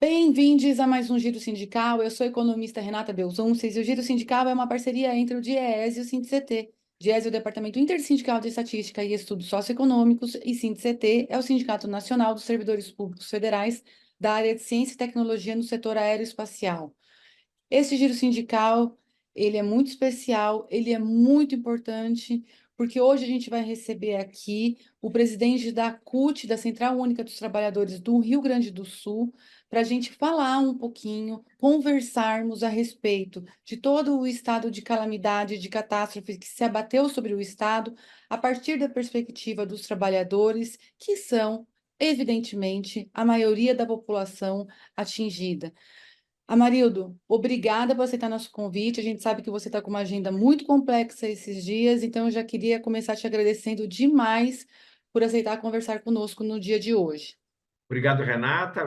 Bem-vindos a mais um Giro Sindical. Eu sou a economista Renata Belzunces e o Giro Sindical é uma parceria entre o DIEESE e o SINDICT. DIEESE é o Departamento Intersindical de Estatística e Estudos Socioeconômicos e SINDICT é o Sindicato Nacional dos Servidores Públicos Federais da área de Ciência e Tecnologia no setor aeroespacial. Esse giro sindical, ele é muito especial, ele é muito importante, porque hoje a gente vai receber aqui o presidente da CUT, da Central Única dos Trabalhadores do Rio Grande do Sul, para a gente falar um pouquinho, conversarmos a respeito de todo o estado de calamidade, de catástrofe que se abateu sobre o estado, a partir da perspectiva dos trabalhadores, que são, evidentemente, a maioria da população atingida. Amarildo, obrigada por aceitar nosso convite. A gente sabe que você está com uma agenda muito complexa esses dias, então eu já queria começar te agradecendo demais por aceitar conversar conosco no dia de hoje. Obrigado, Renata.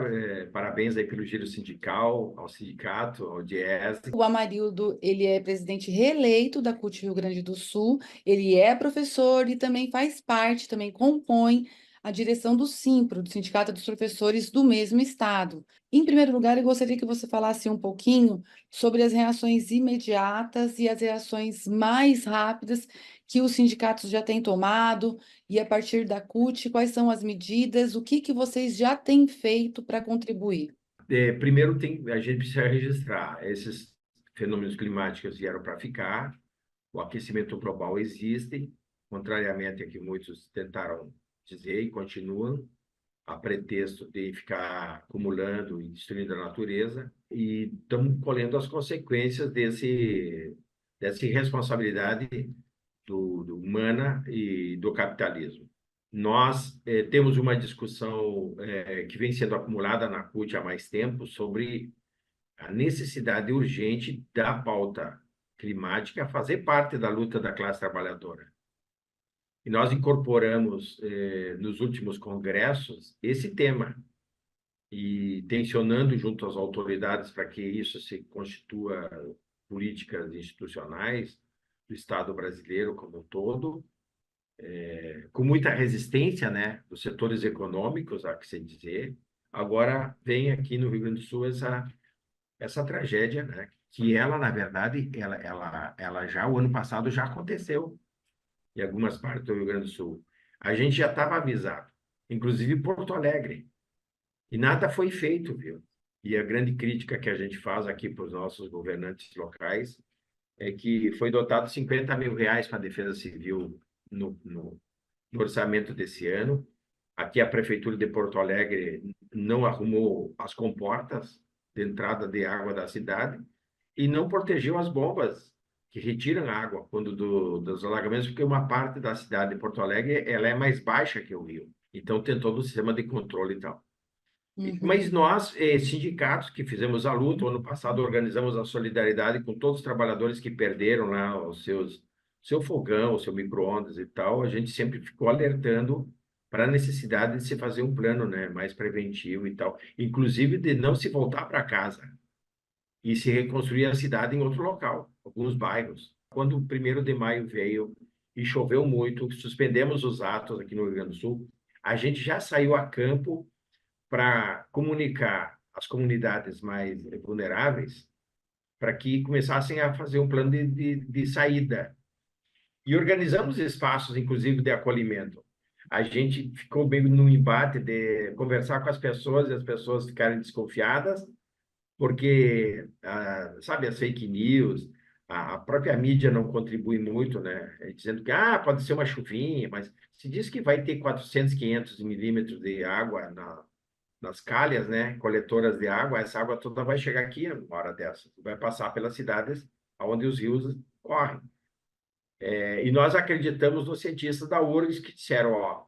Parabéns aí pelo giro sindical, ao sindicato, ao DIEESE. O Amarildo, ele é presidente reeleito da CUT Rio Grande do Sul, ele é professor e também faz parte, também compõe a direção do SIMPRO, do Sindicato dos Professores do mesmo estado. Em primeiro lugar, eu gostaria que você falasse um pouquinho sobre as reações imediatas e as reações mais rápidas que os sindicatos já têm tomado, e a partir da CUT, quais são as medidas, o que que vocês já têm feito para contribuir? Primeiro, a gente precisa registrar. Esses fenômenos climáticos vieram para ficar, o aquecimento global existe, contrariamente a que muitos tentaram dizer e continuam, a pretexto de ficar acumulando e destruindo a natureza, e estamos colhendo as consequências dessa irresponsabilidade do humana e do capitalismo. Nós temos uma discussão que vem sendo acumulada na CUT há mais tempo sobre a necessidade urgente da pauta climática fazer parte da luta da classe trabalhadora. E nós incorporamos nos últimos congressos esse tema e tensionando junto às autoridades para que isso se constitua políticas institucionais do Estado brasileiro como um todo, com muita resistência, né, dos setores econômicos, há que se dizer. Agora vem aqui no Rio Grande do Sul essa tragédia, né, que ela, na verdade, ela já, o ano passado já aconteceu em algumas partes do Rio Grande do Sul. A gente já estava avisado, inclusive Porto Alegre, e nada foi feito, viu? E a grande crítica que a gente faz aqui para os nossos governantes locais é que foi dotado 50 mil reais para a Defesa Civil no orçamento desse ano. Aqui a Prefeitura de Porto Alegre não arrumou as comportas de entrada de água da cidade e não protegeu as bombas que retiram água quando dos alagamentos, porque uma parte da cidade de Porto Alegre ela é mais baixa que o rio. Então tem todo o sistema de controle e tal. Mas Uhum. nós, sindicatos que fizemos a luta, ano passado organizamos a solidariedade com todos os trabalhadores que perderam lá seu fogão, o seu micro-ondas e tal, a gente sempre ficou alertando para a necessidade de se fazer um plano, né, mais preventivo e tal, inclusive de não se voltar para casa e se reconstruir a cidade em outro local, alguns bairros. Quando o 1º de maio veio e choveu muito, suspendemos os atos aqui no Rio Grande do Sul, a gente já saiu a campo para comunicar as comunidades mais vulneráveis para que começassem a fazer um plano de saída. E organizamos espaços, inclusive, de acolhimento. A gente ficou bem no embate de conversar com as pessoas e as pessoas ficarem desconfiadas, porque, sabe, as fake news, a própria mídia não contribui muito, né? Dizendo que pode ser uma chuvinha, mas se diz que vai ter 400, 500 milímetros de água nas calhas, né, coletoras de água, essa água toda vai chegar aqui uma hora dessa, vai passar pelas cidades onde os rios correm. E nós acreditamos nos cientistas da URGS que disseram, ó,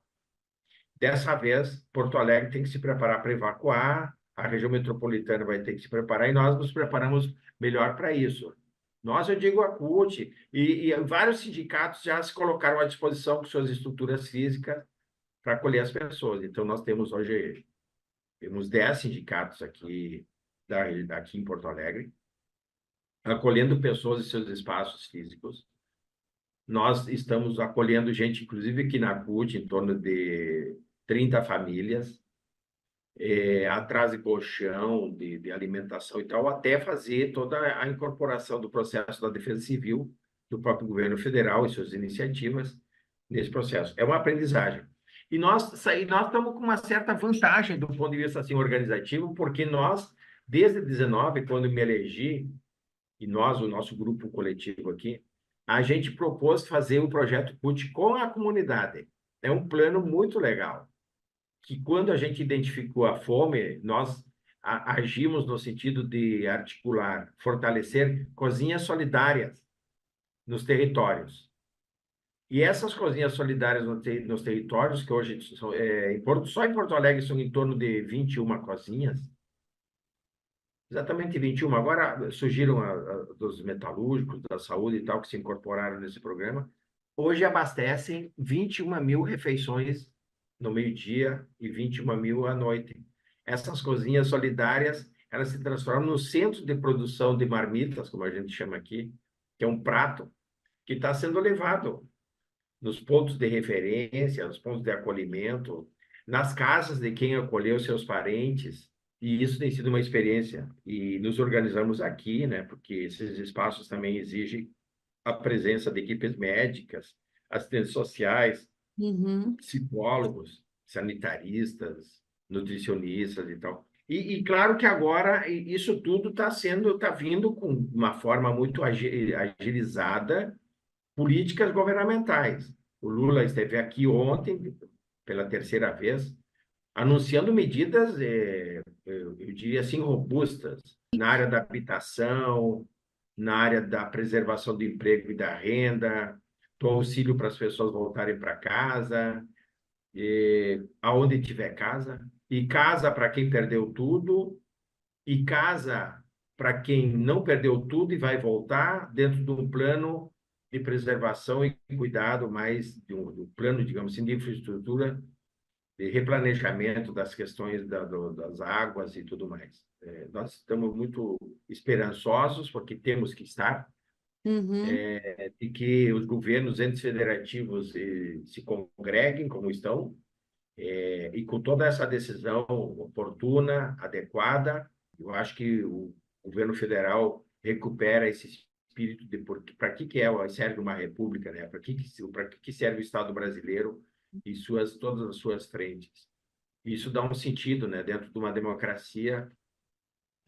dessa vez Porto Alegre tem que se preparar para evacuar, a região metropolitana vai ter que se preparar e nós nos preparamos melhor para isso. Nós, eu digo a CUT, e vários sindicatos já se colocaram à disposição com suas estruturas físicas para acolher as pessoas. Então, nós temos hoje temos 10 sindicatos aqui em Porto Alegre, acolhendo pessoas em seus espaços físicos. Nós estamos acolhendo gente, inclusive aqui na CUT, em torno de 30 famílias. atrás de colchão, de alimentação e tal, até fazer toda a incorporação do processo da Defesa Civil do próprio governo federal e suas iniciativas nesse processo. É uma aprendizagem. E nós estamos com uma certa vantagem do ponto de vista assim, organizativo, porque nós, desde 19, quando me elegi, e nós, o nosso grupo coletivo aqui, a gente propôs fazer um projeto CUT com a comunidade. É um plano muito legal que quando a gente identificou a fome, nós agimos no sentido de articular, fortalecer cozinhas solidárias nos territórios. E essas cozinhas solidárias nos territórios, que hoje só em Porto Alegre são em torno de 21 cozinhas, exatamente 21. Agora surgiram dos metalúrgicos, da saúde e tal, que se incorporaram nesse programa. Hoje abastecem 21 mil refeições no meio-dia e 21 mil à noite. Essas cozinhas solidárias, elas se transformam no centro de produção de marmitas, como a gente chama aqui, que é um prato que está sendo levado nos pontos de referência, nos pontos de acolhimento, nas casas de quem acolheu seus parentes. E isso tem sido uma experiência. E nos organizamos aqui, né? Porque esses espaços também exigem a presença de equipes médicas, assistentes sociais, Uhum. psicólogos, sanitaristas, nutricionistas e tal. E claro que agora isso tudo está vindo com uma forma muito agilizada, políticas governamentais. O Lula esteve aqui ontem, pela terceira vez, anunciando medidas, eu diria assim, robustas, na área da habitação, na área da preservação do emprego e da renda, do auxílio para as pessoas voltarem para casa, aonde tiver casa, e casa para quem perdeu tudo, e casa para quem não perdeu tudo e vai voltar dentro de um plano de preservação e cuidado mais de um plano, digamos assim, de infraestrutura, de replanejamento das questões das águas e tudo mais. Nós estamos muito esperançosos, porque temos que estar, Uhum. de que os governos entes federativos se congreguem como estão, e com toda essa decisão oportuna, adequada, eu acho que o governo federal recupera esse espírito de para serve uma república, né? Para que serve o Estado brasileiro e todas as suas frentes. Isso dá um sentido, né, dentro de uma democracia,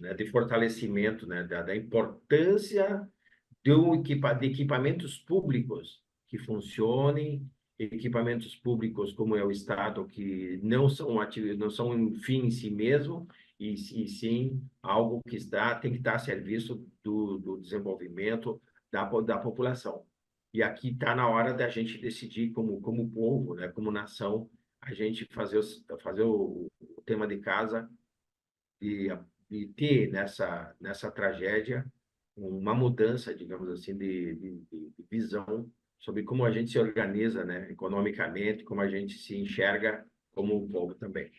né, de fortalecimento, né, da importância de equipamentos públicos que funcionem, equipamentos públicos como é o Estado, que não são um fim em si mesmo, e sim algo que tem que estar a serviço do desenvolvimento da população. E aqui está na hora da gente decidir como povo, né, como nação, a gente fazer o tema de casa e, e ter nessa tragédia uma mudança, digamos assim, de visão sobre como a gente se organiza, né, economicamente, como a gente se enxerga como um povo também.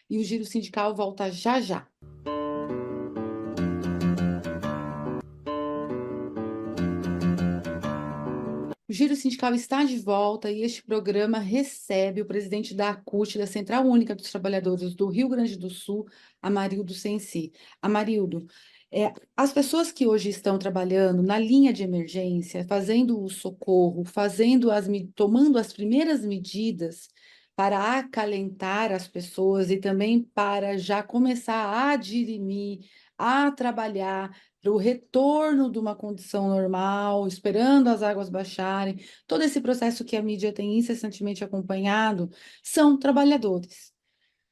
E o Giro Sindical volta já já. O Giro Sindical está de volta e este programa recebe o presidente da ACUT, da Central Única dos Trabalhadores do Rio Grande do Sul, Amarildo Sensi. Amarildo, as pessoas que hoje estão trabalhando na linha de emergência, fazendo o socorro, tomando as primeiras medidas para acalentar as pessoas e também para já começar a dirimir, a trabalhar para o retorno de uma condição normal, esperando as águas baixarem, todo esse processo que a mídia tem incessantemente acompanhado, são trabalhadores.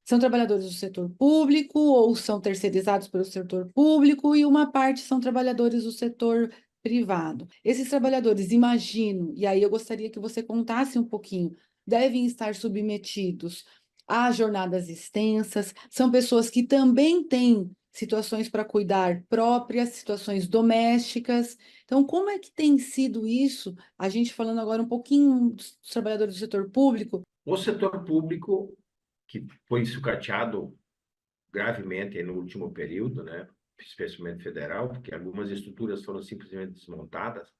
São trabalhadores do setor público ou são terceirizados pelo setor público e uma parte são trabalhadores do setor privado. Esses trabalhadores, imagino, e aí eu gostaria que você contasse um pouquinho, devem estar submetidos a jornadas extensas, são pessoas que também têm situações para cuidar próprias, situações domésticas. Então, como é que tem sido isso? A gente falando agora um pouquinho dos trabalhadores do setor público. O setor público, que foi sucateado gravemente no último período, né, especialmente federal, porque algumas estruturas foram simplesmente desmontadas,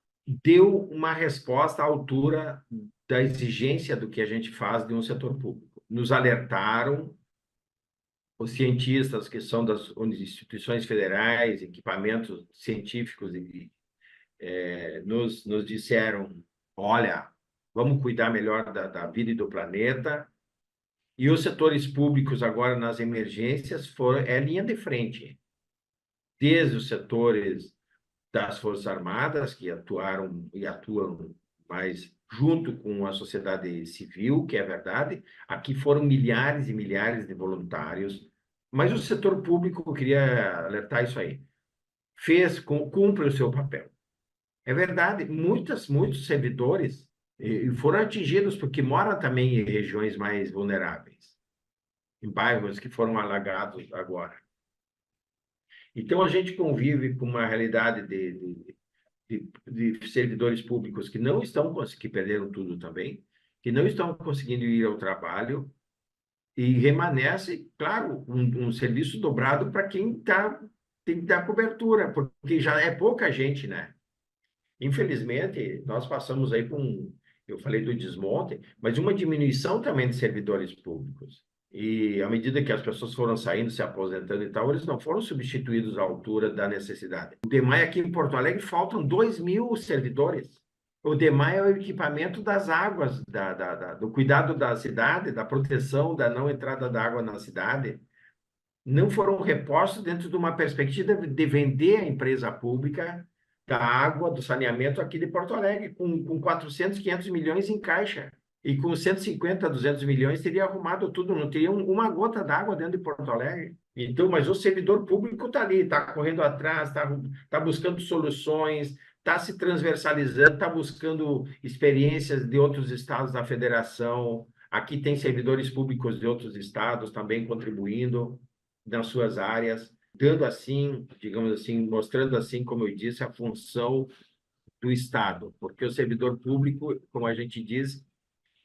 deu uma resposta à altura da exigência do que a gente faz de um setor público. Nos alertaram, os cientistas que são das instituições federais, equipamentos científicos, nos disseram, olha, vamos cuidar melhor da vida e do planeta. E os setores públicos agora nas emergências é linha de frente, desde os setores das Forças Armadas, que atuaram e atuam mais junto com a sociedade civil, que é verdade. Aqui foram milhares e milhares de voluntários, mas o setor público, eu queria alertar isso aí, cumpre o seu papel. É verdade, muitos servidores foram atingidos porque moram também em regiões mais vulneráveis, em bairros que foram alagados agora. Então, a gente convive com uma realidade de servidores públicos que não estão, que perderam tudo também, que não estão conseguindo ir ao trabalho, e remanesce, claro, um serviço dobrado para quem tem que dar cobertura, porque já é pouca gente, né? Infelizmente, nós passamos aí eu falei do desmonte, mas uma diminuição também de servidores públicos. E à medida que as pessoas foram saindo, se aposentando e tal, eles não foram substituídos à altura da necessidade. O DEMAI aqui em Porto Alegre faltam 2.000 servidores. O DEMAI é o equipamento das águas, do cuidado da cidade, da proteção da não entrada da água na cidade. Não foram repostos dentro de uma perspectiva de vender a empresa pública da água, do saneamento aqui de Porto Alegre, com 400, 500 milhões em caixa. E com 150, 200 milhões teria arrumado tudo, não teria uma gota d'água dentro de Porto Alegre. Então, mas o servidor público está ali, está correndo atrás, está buscando soluções, está se transversalizando, está buscando experiências de outros estados da federação. Aqui tem servidores públicos de outros estados também contribuindo nas suas áreas, dando assim, digamos assim, mostrando assim, como eu disse, a função do Estado, porque o servidor público, como a gente diz,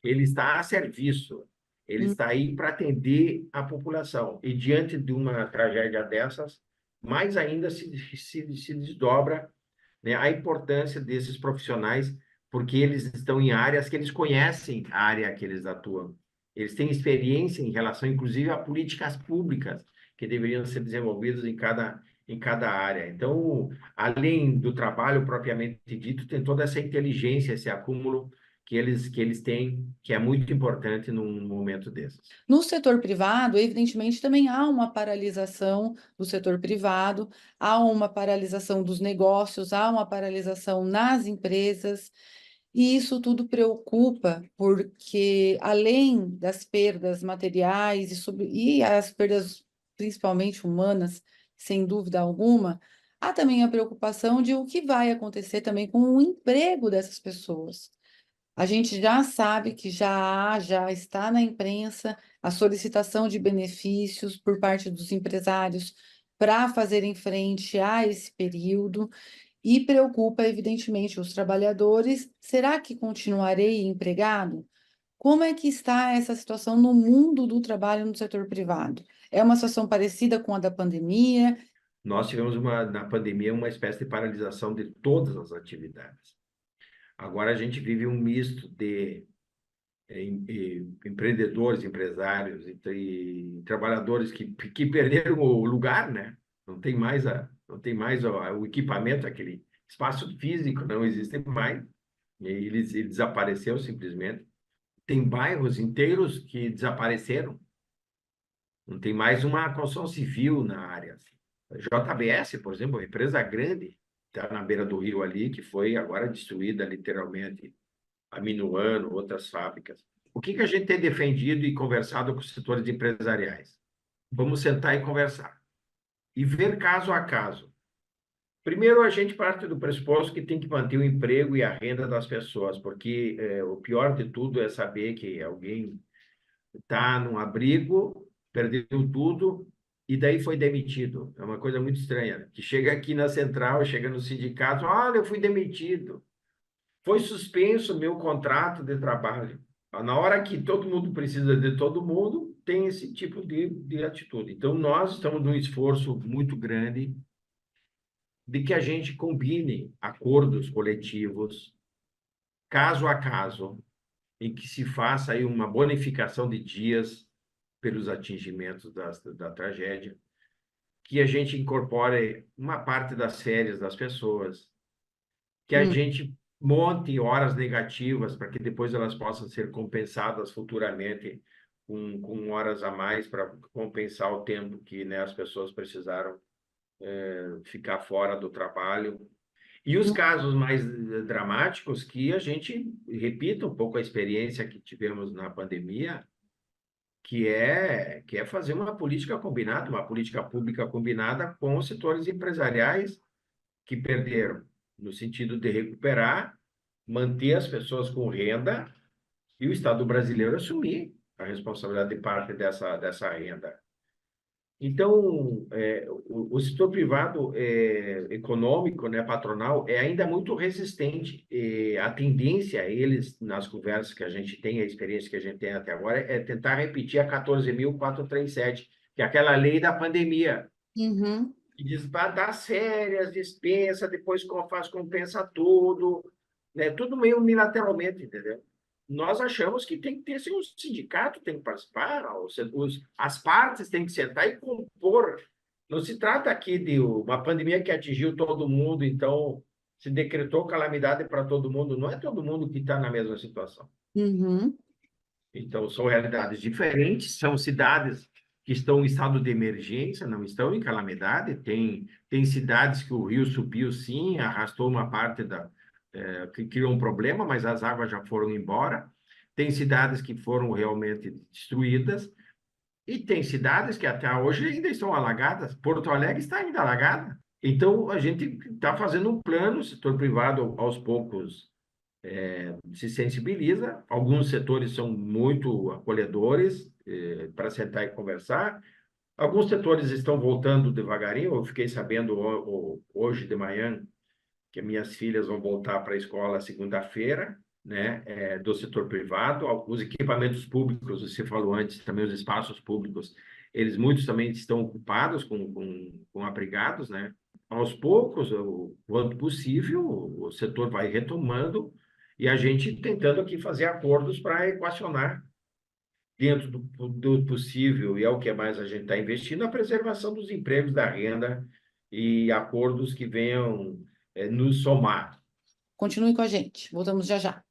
ele está a serviço, ele está aí para atender a população. E diante de uma tragédia dessas, mais ainda se desdobra, né, a importância desses profissionais, porque eles estão em áreas que eles conhecem a área que eles atuam. Eles têm experiência em relação, inclusive, a políticas públicas que deveriam ser desenvolvidas em cada área. Então, além do trabalho propriamente dito, tem toda essa inteligência, esse acúmulo que eles têm, que é muito importante num momento desses. No setor privado, evidentemente, também há uma paralisação do setor privado, há uma paralisação dos negócios, há uma paralisação nas empresas, e isso tudo preocupa, porque além das perdas materiais e as perdas principalmente humanas, sem dúvida alguma, há também a preocupação de o que vai acontecer também com o emprego dessas pessoas. A gente já sabe que já está na imprensa a solicitação de benefícios por parte dos empresários para fazerem frente a esse período e preocupa, evidentemente, os trabalhadores. Será que continuarei empregado? Como é que está essa situação no mundo do trabalho no setor privado? É uma situação parecida com a da pandemia? Nós tivemos, na pandemia, uma espécie de paralisação de todas as atividades. Agora a gente vive um misto de empreendedores, empresários e trabalhadores que perderam o lugar, né? Não tem mais o equipamento, aquele espaço físico não existe mais. E ele desapareceu simplesmente. Tem bairros inteiros que desapareceram. Não tem mais uma construção civil na área, assim. A JBS, por exemplo, uma empresa grande, está na beira do rio ali, que foi agora destruída literalmente. A Minuano, outras fábricas. O que a gente tem defendido e conversado com os setores empresariais? Vamos sentar e conversar. E ver caso a caso. Primeiro, a gente parte do pressuposto que tem que manter o emprego e a renda das pessoas, porque o pior de tudo é saber que alguém está num abrigo, perdeu tudo e daí foi demitido. É uma coisa muito estranha, que chega aqui na central, chega no sindicato, olha, eu fui demitido. Foi suspenso o meu contrato de trabalho. Na hora que todo mundo precisa de todo mundo, tem esse tipo de atitude. Então, nós estamos num esforço muito grande de que a gente combine acordos coletivos, caso a caso, em que se faça aí uma bonificação de dias pelos atingimentos da tragédia, que a gente incorpore uma parte das férias das pessoas, que a Hum, gente monte horas negativas para que depois elas possam ser compensadas futuramente com horas a mais para compensar o tempo que, né, as pessoas precisaram ficar fora do trabalho. E os hum, casos mais dramáticos, que a gente repita um pouco a experiência que tivemos na pandemia, que é fazer uma política combinada, uma política pública combinada com os setores empresariais que perderam, no sentido de recuperar, manter as pessoas com renda e o Estado brasileiro assumir a responsabilidade de parte dessa renda. Então, o setor privado econômico, né, patronal, é ainda muito resistente. E a tendência, eles, nas conversas que a gente tem, a experiência que a gente tem até agora, é tentar repetir a 14.437, que é aquela lei da pandemia, uhum, que diz, vai dar férias, dispensa, depois faz compensa tudo, né? Tudo meio unilateralmente, entendeu? Nós achamos que tem que ter assim, um sindicato, tem que participar, as partes têm que sentar e compor. Não se trata aqui de uma pandemia que atingiu todo mundo, então se decretou calamidade para todo mundo. Não é todo mundo que está na mesma situação. uhum. Então, são realidades diferentes, são cidades que estão em estado de emergência, não estão em calamidade. Tem cidades que o rio subiu, sim, arrastou uma parte que criou um problema, mas as águas já foram embora. Tem cidades que foram realmente destruídas, e tem cidades que até hoje ainda estão alagadas. Porto Alegre está ainda alagada. Então, a gente está fazendo um plano, o setor privado, aos poucos, se sensibiliza. Alguns setores são muito acolhedores para sentar e conversar. Alguns setores estão voltando devagarinho. Eu fiquei sabendo hoje de manhã que minhas filhas vão voltar para a escola segunda-feira, né, do setor privado. Os equipamentos públicos, você falou antes, também os espaços públicos, eles muitos também estão ocupados com abrigados, né? Aos poucos, quanto possível, o setor vai retomando e a gente tentando aqui fazer acordos para equacionar dentro do possível, e é o que mais a gente está investindo, a preservação dos empregos, da renda e acordos que venham nos somar. Continue com a gente. Voltamos já já.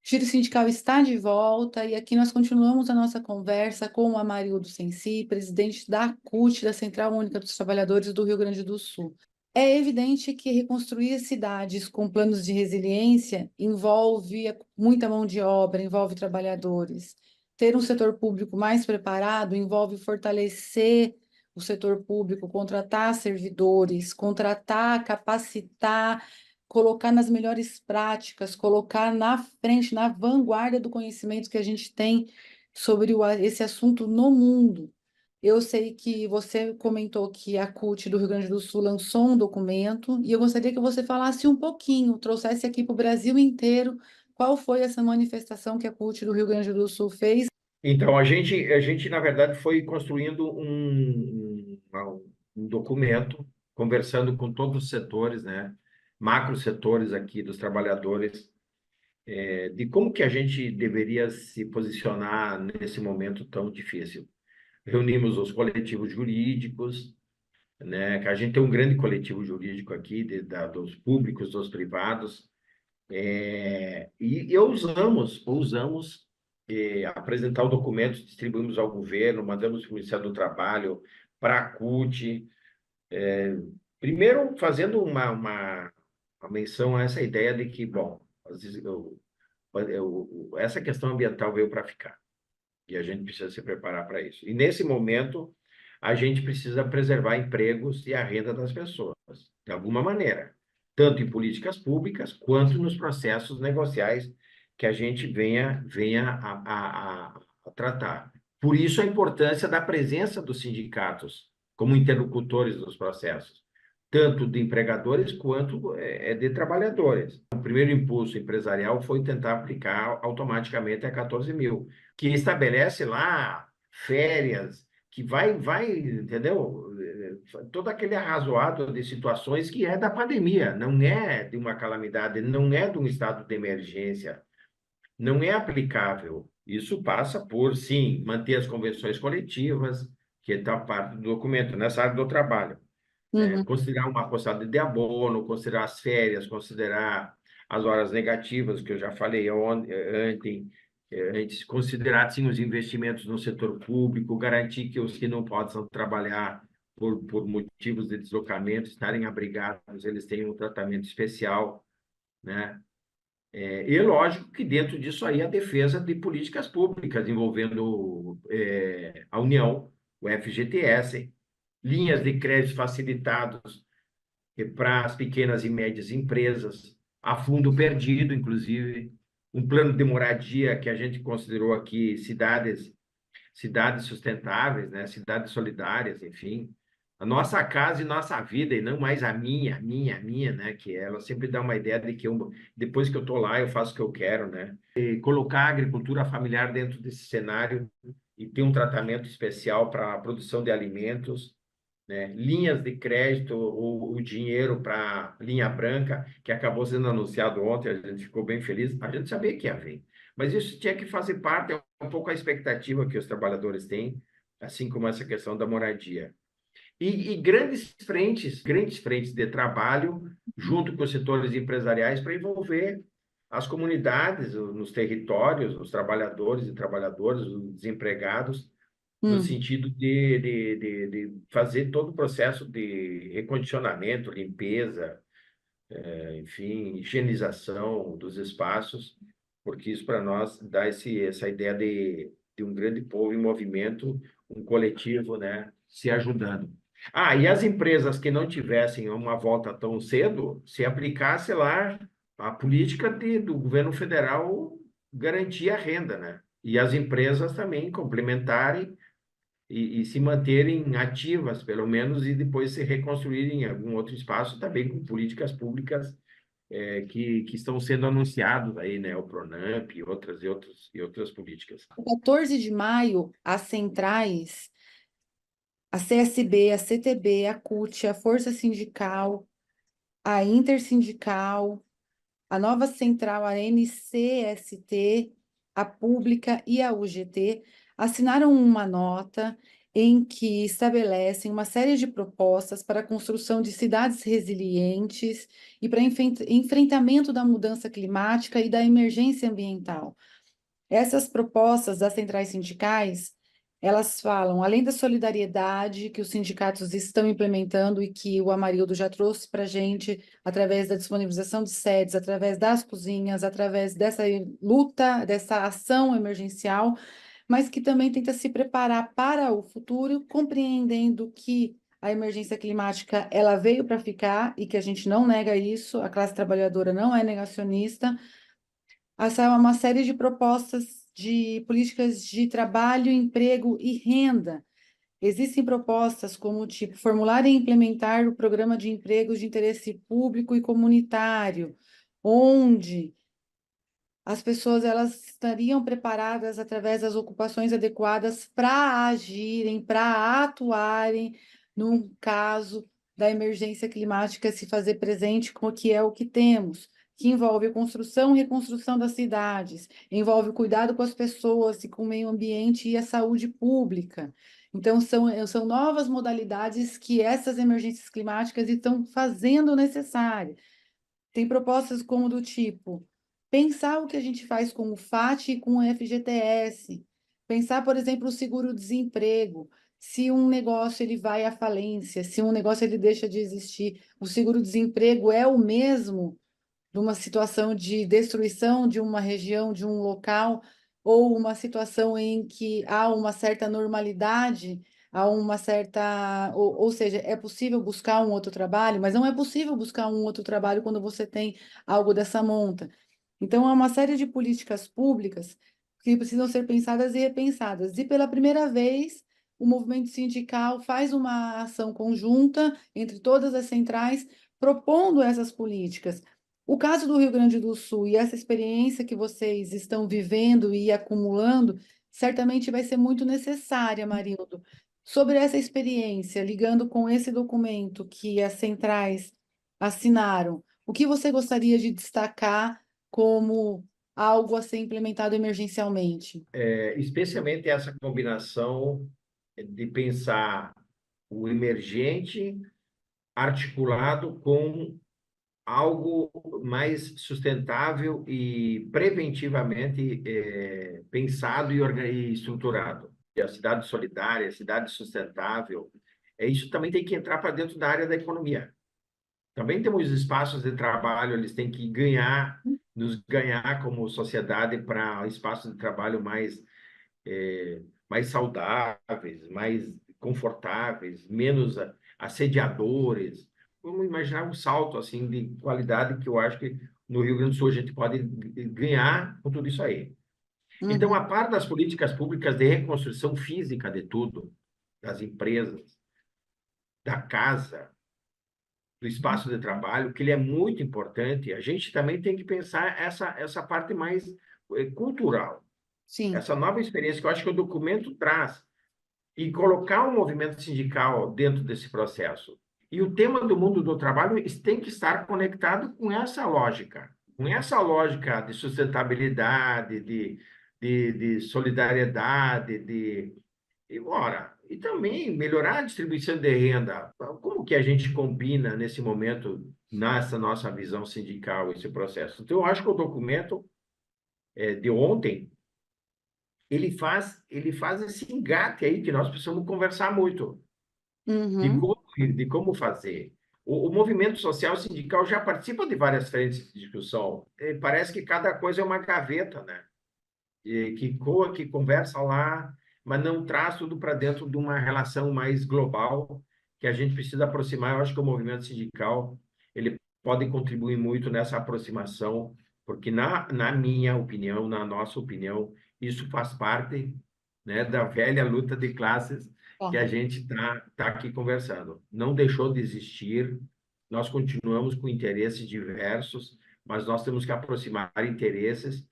Giro Sindical está de volta e aqui nós continuamos a nossa conversa com o Amarildo Sensi, presidente da CUT, da Central Única dos Trabalhadores do Rio Grande do Sul. É evidente que reconstruir cidades com planos de resiliência envolve muita mão de obra, envolve trabalhadores. Ter um setor público mais preparado envolve fortalecer o setor público, contratar servidores, contratar, capacitar, colocar nas melhores práticas, colocar na frente, na vanguarda do conhecimento que a gente tem sobre esse assunto no mundo. Eu sei que você comentou que a CUT do Rio Grande do Sul lançou um documento, e eu gostaria que você falasse um pouquinho, trouxesse aqui para o Brasil inteiro, qual foi essa manifestação que a CUT do Rio Grande do Sul fez. Então, a gente, na verdade, foi construindo um documento, conversando com todos os setores, né? Macro setores aqui dos trabalhadores, de como que a gente deveria se posicionar nesse momento tão difícil. Reunimos os coletivos jurídicos, né? Que a gente tem um grande coletivo jurídico aqui, dos públicos, dos privados, e ousamos apresentar o documento, distribuímos ao governo, mandamos para o Ministério do Trabalho, para a CUT, primeiro fazendo uma menção a essa ideia de que, bom, às vezes essa questão ambiental veio para ficar. E a gente precisa se preparar para isso. E nesse momento, a gente precisa preservar empregos e a renda das pessoas, de alguma maneira, tanto em políticas públicas quanto nos processos negociais que a gente venha a tratar. Por isso, a importância da presença dos sindicatos como interlocutores dos processos, tanto de empregadores quanto de trabalhadores. O primeiro impulso empresarial foi tentar aplicar automaticamente a 14.000, que estabelece lá férias, que vai, entendeu? todo aquele arrazoado de situações que é da pandemia, não é de uma calamidade, não é de um estado de emergência, não é aplicável. Isso passa por, sim, manter as convenções coletivas, que está parte do documento, nessa área do trabalho, né? Uhum. Considerar uma postada de abono, considerar as férias, considerar as horas negativas, que eu já falei ontem, antes, considerar, sim, os investimentos no setor público, garantir que os que não possam trabalhar por motivos de deslocamento, estarem abrigados, eles tenham um tratamento especial, né? E lógico que dentro disso aí a defesa de políticas públicas envolvendo a União, o FGTS, linhas de crédito facilitados para as pequenas e médias empresas, a fundo perdido, inclusive, um plano de moradia que a gente considerou aqui cidades sustentáveis, né? Cidades solidárias, enfim. A nossa casa e nossa vida, e não mais a minha, né? Que ela sempre dá uma ideia de que depois que eu estou lá, eu faço o que eu quero, né? E colocar a agricultura familiar dentro desse cenário e ter um tratamento especial para a produção de alimentos, né? Linhas de crédito, o dinheiro para linha branca, que acabou sendo anunciado ontem, a gente ficou bem feliz. A gente sabia que ia vir, mas isso tinha que fazer parte, é um pouco a expectativa que os trabalhadores têm, assim como essa questão da moradia. E grandes frentes de trabalho, junto com os setores empresariais, para envolver as comunidades, nos territórios, os trabalhadores e trabalhadoras, os desempregados, no Hum. sentido de fazer todo o processo de recondicionamento, limpeza, enfim, higienização dos espaços, porque isso para nós dá essa ideia de um grande povo em movimento, um coletivo, né, se ajudando. Ah, e as empresas que não tivessem uma volta tão cedo, se aplicasse lá a política do governo federal garantir a renda, né? E as empresas também complementarem e se manterem ativas, pelo menos, e depois se reconstruírem em algum outro espaço, também com políticas públicas que estão sendo anunciados aí, né? O Pronamp e outras políticas. 14 de maio, as centrais, a CSB, a CTB, a CUT, a Força Sindical, a Intersindical, a nova central, a NCST, a Pública e a UGT assinaram uma nota em que estabelecem uma série de propostas para a construção de cidades resilientes e para enfrentamento da mudança climática e da emergência ambiental. Essas propostas das centrais sindicais, elas falam, além da solidariedade que os sindicatos estão implementando e que o Amarildo já trouxe para a gente, através da disponibilização de sedes, através das cozinhas, através dessa luta, dessa ação emergencial, mas que também tenta se preparar para o futuro, compreendendo que a emergência climática ela veio para ficar e que a gente não nega isso, a classe trabalhadora não é negacionista. Essa é uma série de propostas de políticas de trabalho, emprego e renda. Existem propostas como, tipo, formular e implementar o programa de empregos de interesse público e comunitário, onde as pessoas elas estariam preparadas através das ocupações adequadas para agirem, para atuarem no caso da emergência climática se fazer presente com o que é o que temos, que envolve a construção e reconstrução das cidades, envolve o cuidado com as pessoas e com o meio ambiente e a saúde pública. Então, são novas modalidades que essas emergências climáticas estão fazendo necessárias. Tem propostas como do tipo, pensar o que a gente faz com o FAT e com o FGTS. Pensar, por exemplo, o seguro-desemprego. Se um negócio ele vai à falência, se um negócio ele deixa de existir, o seguro-desemprego é o mesmo numa situação de destruição de uma região, de um local, ou uma situação em que há uma certa normalidade, há uma certa. Ou seja, é possível buscar um outro trabalho, mas não é possível buscar um outro trabalho quando você tem algo dessa monta. Então, há uma série de políticas públicas que precisam ser pensadas e repensadas. E pela primeira vez, o movimento sindical faz uma ação conjunta entre todas as centrais, propondo essas políticas. O caso do Rio Grande do Sul e essa experiência que vocês estão vivendo e acumulando, certamente vai ser muito necessária, Marildo. Sobre essa experiência, ligando com esse documento que as centrais assinaram, o que você gostaria de destacar como algo a ser implementado emergencialmente? Especialmente essa combinação de pensar o emergente articulado com algo mais sustentável e preventivamente pensado e estruturado. E a cidade solidária, a cidade sustentável, isso também tem que entrar para dentro da área da economia. Também temos espaços de trabalho, eles têm que ganhar, nos ganhar como sociedade para espaços de trabalho mais saudáveis, mais confortáveis, menos assediadores. Vamos imaginar um salto assim de qualidade que eu acho que no Rio Grande do Sul a gente pode ganhar com tudo isso aí. Então, Uhum, a par das políticas públicas de reconstrução física de tudo, das empresas, da casa, do espaço de trabalho, que ele é muito importante, a gente também tem que pensar essa parte mais cultural, sim. essa nova experiência que eu acho que o documento traz, e colocar o movimento sindical dentro desse processo. E o tema do mundo do trabalho tem que estar conectado com essa lógica de sustentabilidade, de solidariedade, e também melhorar a distribuição de renda. Como que a gente combina nesse momento, nessa nossa visão sindical, esse processo? Então, eu acho que o documento de ontem ele faz esse engate aí que nós precisamos conversar muito Uhum, de como fazer. O movimento social sindical já participa de várias frentes de discussão. Parece que cada coisa é uma gaveta, né? Que conversa lá, mas não traz tudo para dentro de uma relação mais global que a gente precisa aproximar. Eu acho que o movimento sindical ele pode contribuir muito nessa aproximação, porque na minha opinião, na nossa opinião, isso faz parte, né, da velha luta de classes que ó. a gente tá aqui conversando. Não deixou de existir, nós continuamos com interesses diversos, mas nós temos que aproximar interesses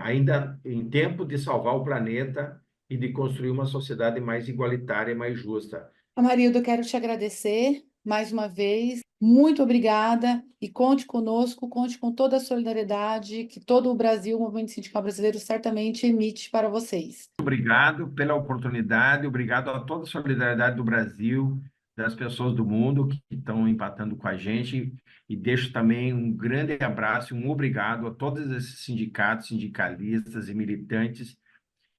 ainda em tempo de salvar o planeta e de construir uma sociedade mais igualitária e mais justa. Amarildo, eu quero te agradecer mais uma vez. Muito obrigada e conte conosco, conte com toda a solidariedade que todo o Brasil, o movimento sindical brasileiro, certamente emite para vocês. Obrigado pela oportunidade, obrigado a toda a solidariedade do Brasil, das pessoas do mundo que estão empatando com a gente, e deixo também um grande abraço e um obrigado a todos esses sindicatos, sindicalistas e militantes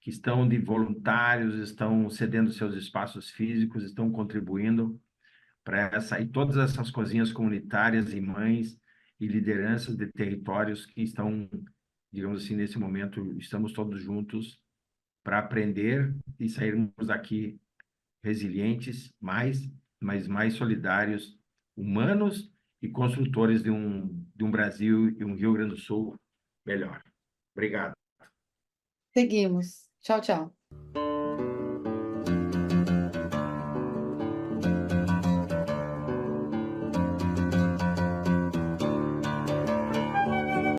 que estão de voluntários, estão cedendo seus espaços físicos, estão contribuindo para essa e todas essas cozinhas comunitárias e mães e lideranças de territórios que estão, digamos assim, nesse momento, estamos todos juntos para aprender e sairmos daqui resilientes, mas mais solidários, humanos e construtores de um Brasil e um Rio Grande do Sul melhor. Obrigado. Seguimos. Tchau, tchau.